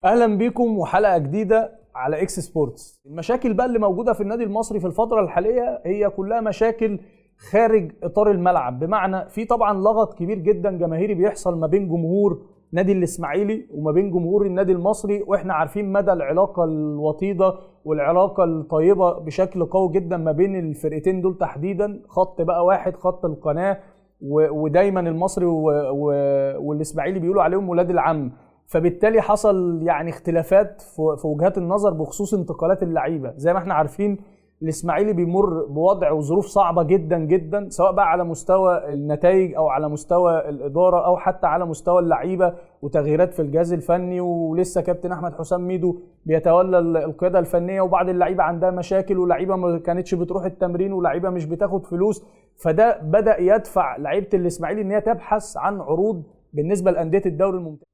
اهلا بيكم وحلقه جديده على اكس سبورتس. المشاكل بقى اللي موجوده في النادي المصري في الفتره الحاليه هي كلها مشاكل خارج اطار الملعب، بمعنى في طبعا لغط كبير جدا جماهيري بيحصل ما بين جمهور نادي الاسماعيلي وما بين جمهور النادي المصري، واحنا عارفين مدى العلاقه الوطيده والعلاقه الطيبه بشكل قوي جدا ما بين الفرقتين دول تحديدا. خط بقى واحد، خط القناه، ودايما المصري والاسماعيلي بيقولوا عليهم ولاد العم. فبالتالي حصل يعني اختلافات في وجهات النظر بخصوص انتقالات اللعيبه. زي ما احنا عارفين الاسماعيلي بيمر بوضع وظروف صعبه جدا جدا، سواء بقى على مستوى النتائج او على مستوى الاداره او حتى على مستوى اللعيبه وتغييرات في الجهاز الفني. ولسه كابتن احمد حسام ميدو بيتولى القياده الفنيه، وبعض اللعيبه عندها مشاكل ولعيبه ما كانتش بتروح التمرين ولعيبه مش بتاخد فلوس. فده بدا يدفع لعيبه الاسماعيلي ان هي تبحث عن عروض بالنسبه لانديه الدوري الممتاز.